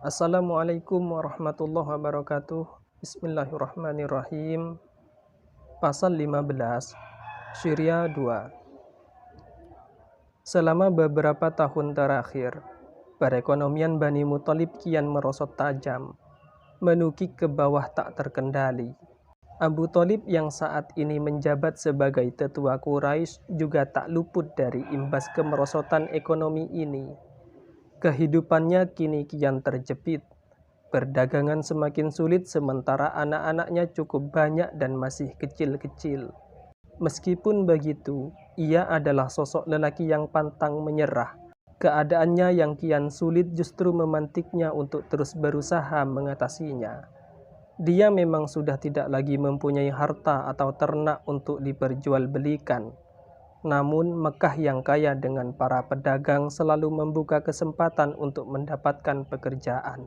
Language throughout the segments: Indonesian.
Assalamualaikum warahmatullahi wabarakatuh. Bismillahirrahmanirrahim. Pasal 15, Syria 2. Selama beberapa tahun terakhir, perekonomian Bani Muthalib kian merosot tajam, menukik ke bawah tak terkendali. Abu Thalib yang saat ini menjabat sebagai tetua Quraisy juga tak luput dari imbas kemerosotan ekonomi ini. Kehidupannya kini kian terjepit. Perdagangan semakin sulit sementara anak-anaknya cukup banyak dan masih kecil-kecil. Meskipun begitu, ia adalah sosok lelaki yang pantang menyerah. Keadaannya yang kian sulit justru memantiknya untuk terus berusaha mengatasinya. Dia memang sudah tidak lagi mempunyai harta atau ternak untuk diperjualbelikan. Namun Mekah yang kaya dengan para pedagang selalu membuka kesempatan untuk mendapatkan pekerjaan.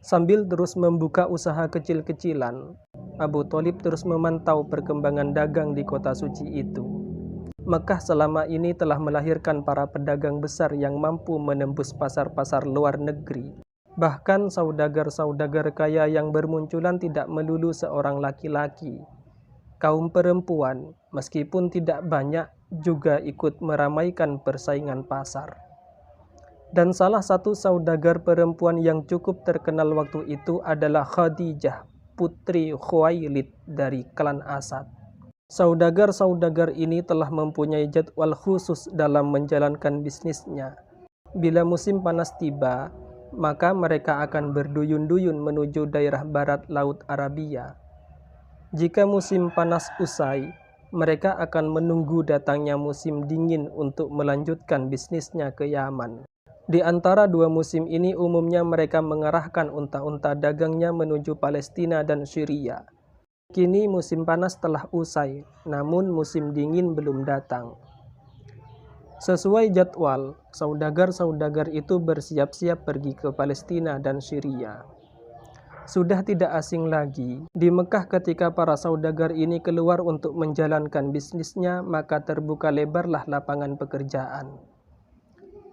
Sambil terus membuka usaha kecil-kecilan, Abu Thalib terus memantau perkembangan dagang di kota suci itu. Mekah selama ini telah melahirkan para pedagang besar yang mampu menembus pasar-pasar luar negeri. Bahkan saudagar-saudagar kaya yang bermunculan tidak melulu seorang laki-laki. Kaum perempuan, meskipun tidak banyak, juga ikut meramaikan persaingan pasar. Dan salah satu saudagar perempuan yang cukup terkenal waktu itu adalah Khadijah, putri Khuwailid dari klan Asad. Saudagar-saudagar ini telah mempunyai jadwal khusus dalam menjalankan bisnisnya. Bila musim panas tiba, maka mereka akan berduyun-duyun menuju daerah barat Laut Arabia. Jika musim panas usai, mereka akan menunggu datangnya musim dingin untuk melanjutkan bisnisnya ke Yaman. Di antara dua musim ini umumnya mereka mengarahkan unta-unta dagangnya menuju Palestina dan Syria. Kini musim panas telah usai, namun musim dingin belum datang. Sesuai jadwal, saudagar-saudagar itu bersiap-siap pergi ke Palestina dan Syria. Sudah tidak asing lagi, di Mekah ketika para saudagar ini keluar untuk menjalankan bisnisnya, maka terbuka lebarlah lapangan pekerjaan.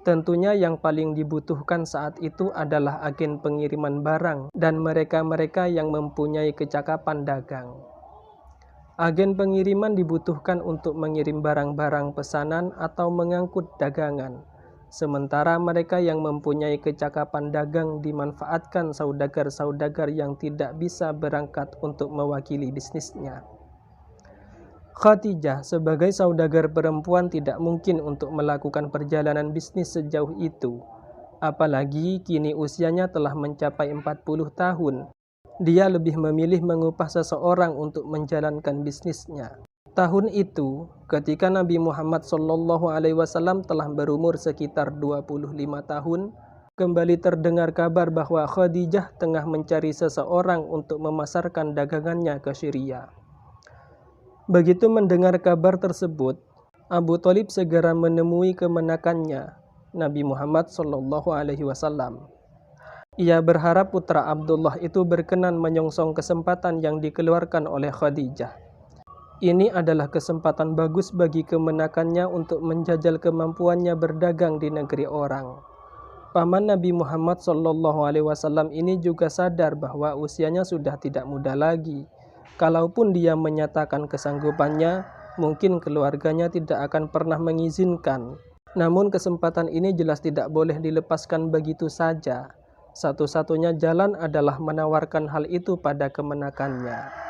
Tentunya yang paling dibutuhkan saat itu adalah agen pengiriman barang dan mereka-mereka yang mempunyai kecakapan dagang. Agen pengiriman dibutuhkan untuk mengirim barang-barang pesanan atau mengangkut dagangan. Sementara mereka yang mempunyai kecakapan dagang dimanfaatkan saudagar-saudagar yang tidak bisa berangkat untuk mewakili bisnisnya. Khadijah sebagai saudagar perempuan tidak mungkin untuk melakukan perjalanan bisnis sejauh itu. Apalagi kini usianya telah mencapai 40 tahun. Dia lebih memilih mengupah seseorang untuk menjalankan bisnisnya. Tahun itu, ketika Nabi Muhammad SAW telah berumur sekitar 25 tahun, kembali terdengar kabar bahwa Khadijah tengah mencari seseorang untuk memasarkan dagangannya ke Syria. Begitu mendengar kabar tersebut, Abu Thalib segera menemui kemenakannya, Nabi Muhammad SAW. Ia berharap putra Abdullah itu berkenan menyongsong kesempatan yang dikeluarkan oleh Khadijah. Ini adalah kesempatan bagus bagi kemenakannya untuk menjajal kemampuannya berdagang di negeri orang. Paman Nabi Muhammad SAW ini juga sadar bahwa usianya sudah tidak muda lagi. Kalaupun dia menyatakan kesanggupannya, mungkin keluarganya tidak akan pernah mengizinkan. Namun kesempatan ini jelas tidak boleh dilepaskan begitu saja. Satu-satunya jalan adalah menawarkan hal itu pada kemenakannya.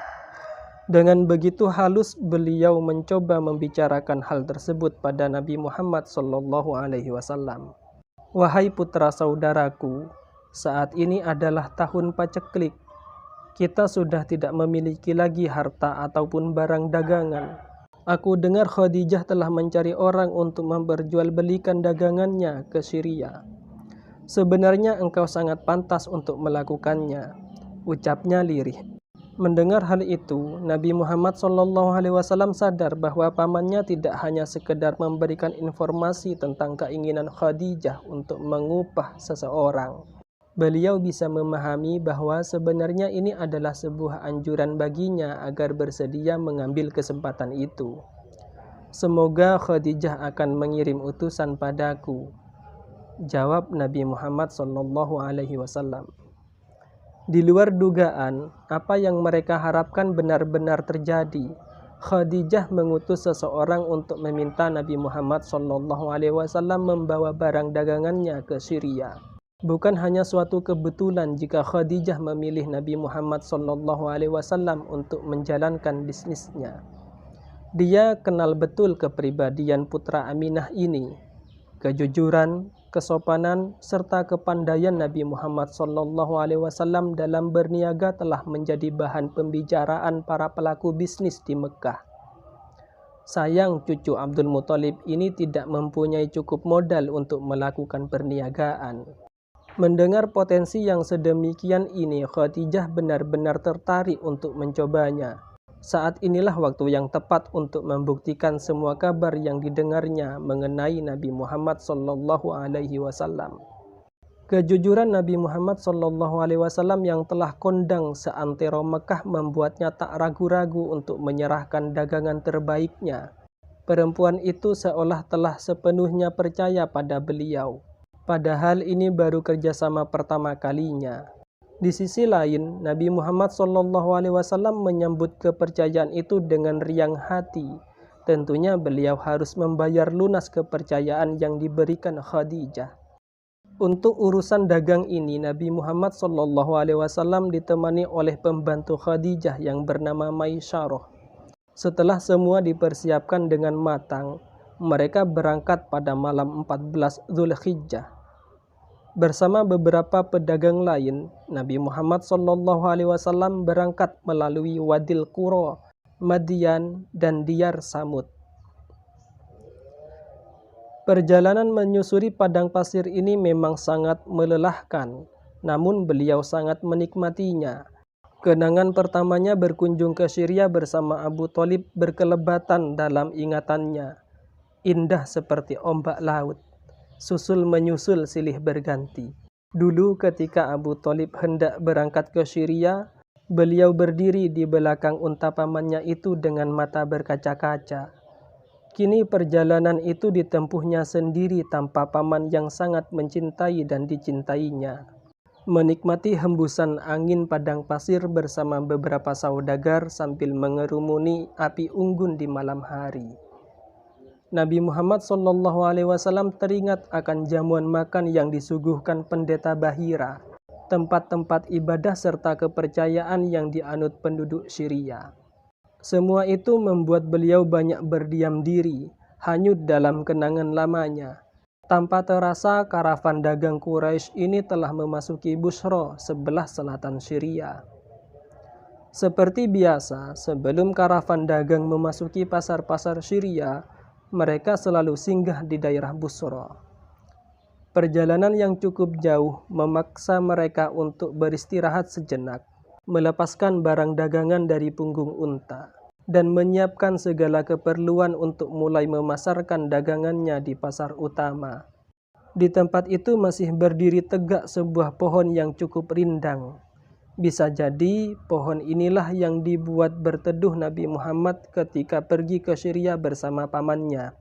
Dengan begitu halus beliau mencoba membicarakan hal tersebut pada Nabi Muhammad SAW. Wahai putra saudaraku, saat ini adalah tahun paceklik. Kita sudah tidak memiliki lagi harta ataupun barang dagangan. Aku dengar Khadijah telah mencari orang untuk memperjualbelikan dagangannya ke Syria. Sebenarnya engkau sangat pantas untuk melakukannya, ucapnya lirih. Mendengar hal itu, Nabi Muhammad SAW sadar bahwa pamannya tidak hanya sekedar memberikan informasi tentang keinginan Khadijah untuk mengupah seseorang. Beliau bisa memahami bahwa sebenarnya ini adalah sebuah anjuran baginya agar bersedia mengambil kesempatan itu. Semoga Khadijah akan mengirim utusan padaku, jawab Nabi Muhammad SAW. Di luar dugaan, apa yang mereka harapkan benar-benar terjadi. Khadijah mengutus seseorang untuk meminta Nabi Muhammad SAW membawa barang dagangannya ke Syria. Bukan hanya suatu kebetulan jika Khadijah memilih Nabi Muhammad SAW untuk menjalankan bisnisnya. Dia kenal betul kepribadian putra Aminah ini. Kejujuran, kesopanan, serta kepandaian Nabi Muhammad SAW dalam berniaga telah menjadi bahan pembicaraan para pelaku bisnis di Mekah. Sayang cucu Abdul Muthalib ini tidak mempunyai cukup modal untuk melakukan perniagaan. Mendengar potensi yang sedemikian ini, Khadijah benar-benar tertarik untuk mencobanya. Saat inilah waktu yang tepat untuk membuktikan semua kabar yang didengarnya mengenai Nabi Muhammad SAW. Kejujuran Nabi Muhammad SAW yang telah kondang seantero Mekah membuatnya tak ragu-ragu untuk menyerahkan dagangan terbaiknya. Perempuan itu seolah telah sepenuhnya percaya pada beliau. Padahal ini baru kerjasama pertama kalinya. Di sisi lain, Nabi Muhammad SAW menyambut kepercayaan itu dengan riang hati. Tentunya beliau harus membayar lunas kepercayaan yang diberikan Khadijah. Untuk urusan dagang ini, Nabi Muhammad SAW ditemani oleh pembantu Khadijah yang bernama Maisyarah. Setelah semua dipersiapkan dengan matang, mereka berangkat pada malam 14 Zulhijjah. Bersama beberapa pedagang lain, Nabi Muhammad SAW berangkat melalui Wadil Qura, Madian, dan Diyar Samud. Perjalanan menyusuri padang pasir ini memang sangat melelahkan, namun beliau sangat menikmatinya. Kenangan pertamanya berkunjung ke Syria bersama Abu Thalib berkelebatan dalam ingatannya. Indah seperti ombak laut. Susul menyusul silih berganti. Dulu ketika Abu Thalib hendak berangkat ke Syria, beliau berdiri di belakang unta pamannya itu dengan mata berkaca-kaca. Kini perjalanan itu ditempuhnya sendiri tanpa paman yang sangat mencintai dan dicintainya. Menikmati hembusan angin padang pasir bersama beberapa saudagar sambil mengerumuni api unggun di malam hari. Nabi Muhammad SAW teringat akan jamuan makan yang disuguhkan pendeta Bahira, tempat-tempat ibadah serta kepercayaan yang dianut penduduk Syria. Semua itu membuat beliau banyak berdiam diri, hanyut dalam kenangan lamanya. Tanpa terasa, karavan dagang Quraisy ini telah memasuki Busra, sebelah selatan Syria. Seperti biasa, sebelum karavan dagang memasuki pasar-pasar Syria, mereka selalu singgah di daerah Busra. Perjalanan yang cukup jauh memaksa mereka untuk beristirahat sejenak, melepaskan barang dagangan dari punggung unta, dan menyiapkan segala keperluan untuk mulai memasarkan dagangannya di pasar utama. Di tempat itu masih berdiri tegak sebuah pohon yang cukup rindang. Bisa jadi pohon inilah yang dibuat berteduh Nabi Muhammad ketika pergi ke Syria bersama pamannya.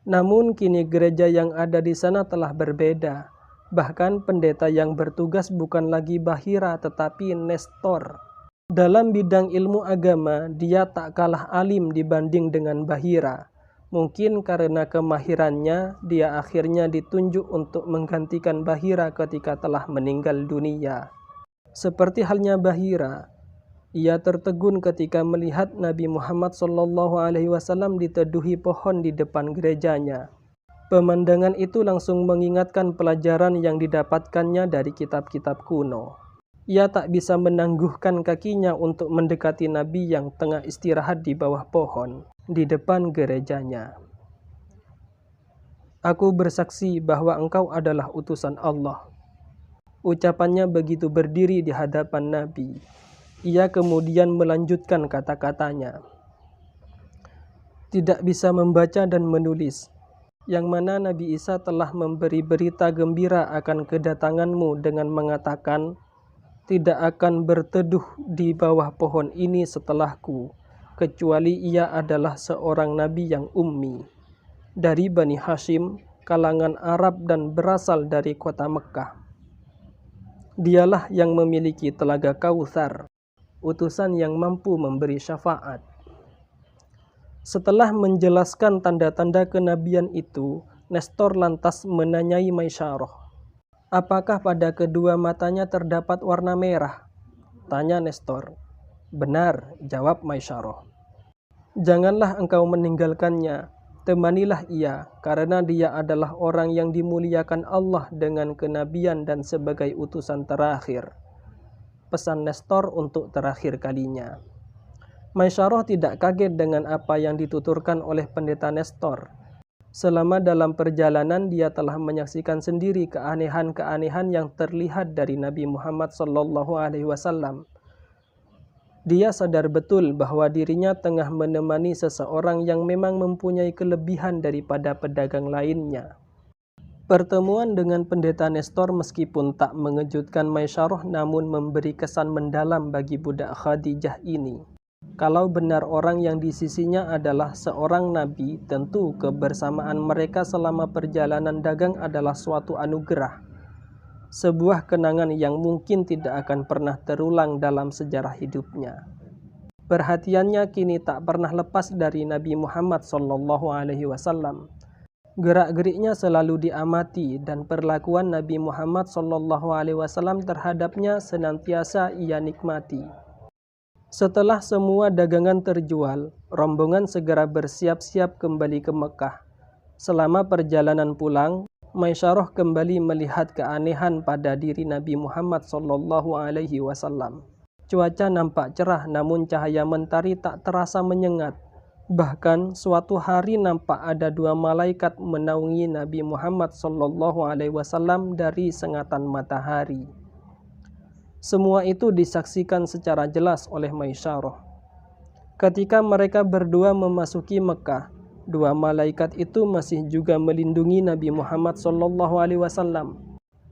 Namun kini gereja yang ada di sana telah berbeda. Bahkan pendeta yang bertugas bukan lagi Bahira tetapi Nestor. Dalam bidang ilmu agama, dia tak kalah alim dibanding dengan Bahira. Mungkin karena kemahirannya, dia akhirnya ditunjuk untuk menggantikan Bahira ketika telah meninggal dunia. Seperti halnya Bahira, ia tertegun ketika melihat Nabi Muhammad SAW diteduhi pohon di depan gerejanya. Pemandangan itu langsung mengingatkan pelajaran yang didapatkannya dari kitab-kitab kuno. Ia tak bisa menangguhkan kakinya untuk mendekati Nabi yang tengah istirahat di bawah pohon di depan gerejanya. "Aku bersaksi bahwa engkau adalah utusan Allah." Ucapannya begitu berdiri di hadapan Nabi. Ia kemudian melanjutkan kata-katanya. "Tidak bisa membaca dan menulis, yang mana Nabi Isa telah memberi berita gembira akan kedatanganmu dengan mengatakan, tidak akan berteduh di bawah pohon ini setelahku, kecuali ia adalah seorang Nabi yang ummi, dari Bani Hashim, kalangan Arab dan berasal dari kota Mekkah. Dialah yang memiliki telaga Kautsar, utusan yang mampu memberi syafaat. Setelah menjelaskan tanda-tanda kenabian itu, Nestor lantas menanyai Maisyarah. "Apakah pada kedua matanya terdapat warna merah?" tanya Nestor. "Benar," jawab Maisyarah. "Janganlah engkau meninggalkannya, temanilah ia, karena dia adalah orang yang dimuliakan Allah dengan kenabian dan sebagai utusan terakhir." Pesan Nestor untuk terakhir kalinya. Maisyarah tidak kaget dengan apa yang dituturkan oleh pendeta Nestor. Selama dalam perjalanan dia telah menyaksikan sendiri keanehan-keanehan yang terlihat dari Nabi Muhammad SAW. Dia sadar betul bahwa dirinya tengah menemani seseorang yang memang mempunyai kelebihan daripada pedagang lainnya. Pertemuan dengan pendeta Nestor meskipun tak mengejutkan Maisyarah namun memberi kesan mendalam bagi budak Khadijah ini. Kalau benar orang yang di sisinya adalah seorang nabi, tentu kebersamaan mereka selama perjalanan dagang adalah suatu anugerah. Sebuah kenangan yang mungkin tidak akan pernah terulang dalam sejarah hidupnya. Perhatiannya kini tak pernah lepas dari Nabi Muhammad SAW. Gerak-geriknya selalu diamati dan perlakuan Nabi Muhammad SAW terhadapnya senantiasa ia nikmati. Setelah semua dagangan terjual, rombongan segera bersiap-siap kembali ke Mekah. Selama perjalanan pulang, Maisyarah kembali melihat keanehan pada diri Nabi Muhammad SAW. Cuaca nampak cerah namun cahaya mentari tak terasa menyengat. Bahkan suatu hari nampak ada dua malaikat menaungi Nabi Muhammad SAW dari sengatan matahari. Semua itu disaksikan secara jelas oleh Maisyarah. Ketika mereka berdua memasuki Mekah, dua malaikat itu masih juga melindungi Nabi Muhammad SAW.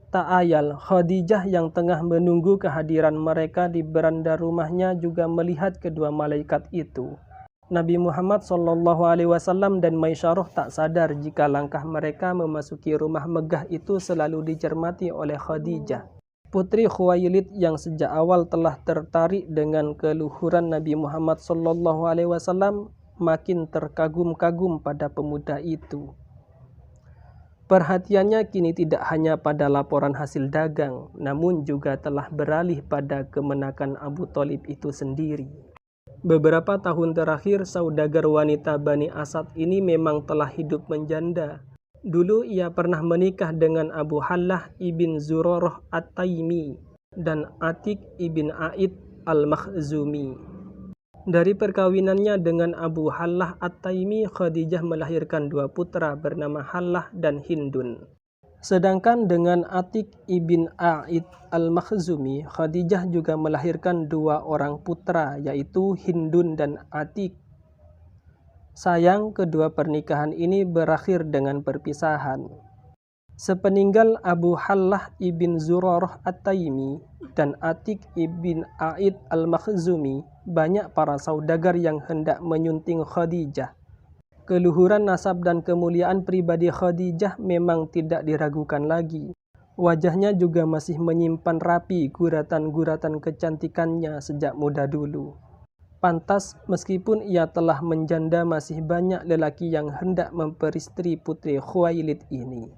Tak ayal, Khadijah yang tengah menunggu kehadiran mereka di beranda rumahnya juga melihat kedua malaikat itu. Nabi Muhammad SAW dan Maisyarah tak sadar jika langkah mereka memasuki rumah megah itu selalu dicermati oleh Khadijah, putri Khuwailid yang sejak awal telah tertarik dengan keluhuran Nabi Muhammad SAW, makin terkagum-kagum pada pemuda itu. Perhatiannya kini tidak hanya pada laporan hasil dagang, namun juga telah beralih pada kemenakan Abu Thalib itu sendiri. Beberapa tahun terakhir, saudagar wanita Bani Asad ini memang telah hidup menjanda. Dulu ia pernah menikah dengan Abu Hallah ibn Zurarah At-Taimi dan Atik ibn A'id Al-Makhzumi. Dari perkawinannya dengan Abu Hallah At-Taimi, Khadijah melahirkan dua putra bernama Hallah dan Hindun. Sedangkan dengan Atik ibn A'id Al-Makhzumi, Khadijah juga melahirkan dua orang putra, yaitu Hindun dan Atik. Sayang, kedua pernikahan ini berakhir dengan perpisahan. Sepeninggal Abu Hallah ibn Zurarah At-Taimi dan Atik ibn A'id Al-Makhzumi, banyak para saudagar yang hendak menyunting Khadijah. Keluhuran nasab dan kemuliaan pribadi Khadijah memang tidak diragukan lagi. Wajahnya juga masih menyimpan rapi guratan-guratan kecantikannya sejak muda dulu. Pantas, meskipun ia telah menjanda, masih banyak lelaki yang hendak memperistri putri Khuwailid ini.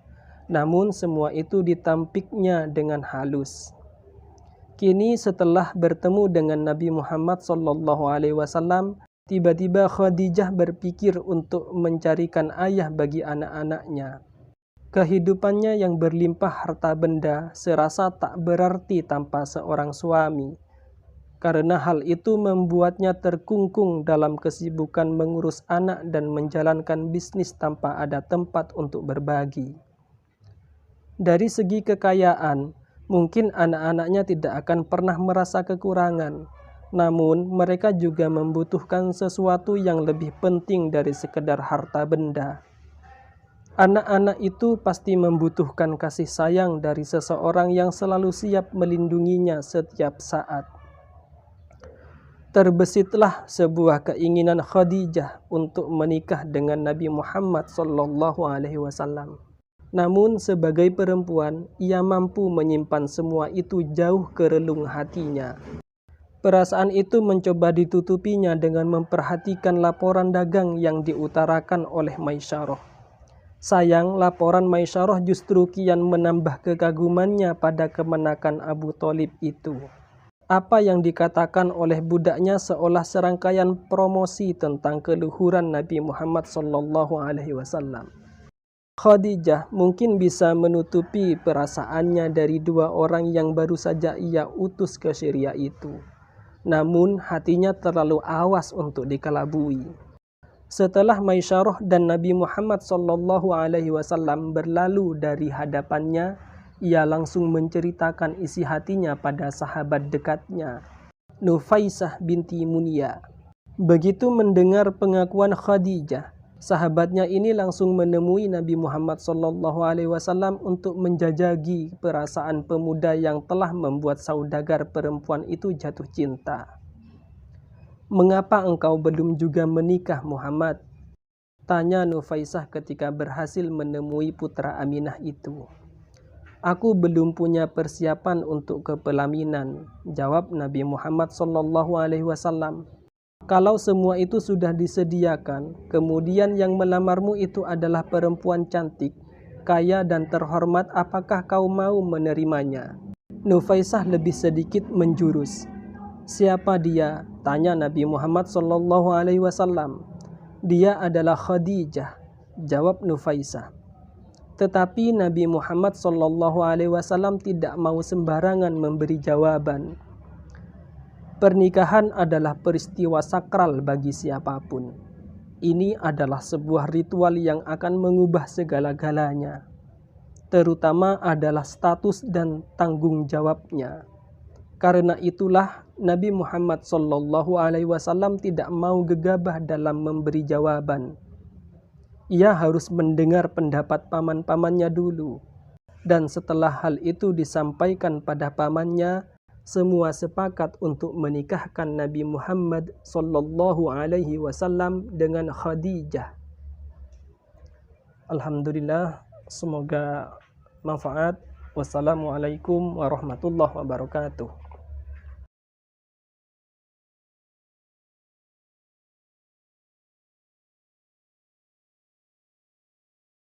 Namun semua itu ditampiknya dengan halus. Kini setelah bertemu dengan Nabi Muhammad SAW, tiba-tiba Khadijah berpikir untuk mencarikan ayah bagi anak-anaknya. Kehidupannya yang berlimpah harta benda serasa tak berarti tanpa seorang suami. Karena hal itu membuatnya terkungkung dalam kesibukan mengurus anak dan menjalankan bisnis tanpa ada tempat untuk berbagi. Dari segi kekayaan, mungkin anak-anaknya tidak akan pernah merasa kekurangan. Namun, mereka juga membutuhkan sesuatu yang lebih penting dari sekedar harta benda. Anak-anak itu pasti membutuhkan kasih sayang dari seseorang yang selalu siap melindunginya setiap saat. Terbesitlah sebuah keinginan Khadijah untuk menikah dengan Nabi Muhammad SAW. Namun sebagai perempuan, ia mampu menyimpan semua itu jauh ke relung hatinya. Perasaan itu mencoba ditutupinya dengan memperhatikan laporan dagang yang diutarakan oleh Maisyarah. Sayang, laporan Maisyarah justru kian menambah kekagumannya pada kemenakan Abu Thalib itu. Apa yang dikatakan oleh budaknya seolah serangkaian promosi tentang keluhuran Nabi Muhammad SAW. Khadijah mungkin bisa menutupi perasaannya dari dua orang yang baru saja ia utus ke Syria itu. Namun hatinya terlalu awas untuk dikelabui. Setelah Maisyarah dan Nabi Muhammad SAW berlalu dari hadapannya, ia langsung menceritakan isi hatinya pada sahabat dekatnya, Nufaisah binti Munia. Begitu mendengar pengakuan Khadijah, sahabatnya ini langsung menemui Nabi Muhammad SAW untuk menjajagi perasaan pemuda yang telah membuat saudagar perempuan itu jatuh cinta. "Mengapa engkau belum juga menikah, Muhammad?" tanya Nufaisah ketika berhasil menemui putra Aminah itu. "Aku belum punya persiapan untuk kepelaminan," jawab Nabi Muhammad SAW. "Kalau semua itu sudah disediakan, kemudian yang melamarmu itu adalah perempuan cantik, kaya dan terhormat, apakah kau mau menerimanya?" Nufaisah lebih sedikit menjurus. "Siapa dia?" tanya Nabi Muhammad SAW. "Dia adalah Khadijah," jawab Nufaisah. Tetapi Nabi Muhammad SAW tidak mau sembarangan memberi jawaban. Pernikahan adalah peristiwa sakral bagi siapapun. Ini adalah sebuah ritual yang akan mengubah segala-galanya, terutama adalah status dan tanggung jawabnya. Karena itulah Nabi Muhammad SAW tidak mau gegabah dalam memberi jawaban. Ia harus mendengar pendapat paman-pamannya dulu. Dan setelah hal itu disampaikan pada pamannya, semua sepakat untuk menikahkan Nabi Muhammad SAW dengan Khadijah. Alhamdulillah, semoga manfaat. Wassalamualaikum warahmatullahi wabarakatuh.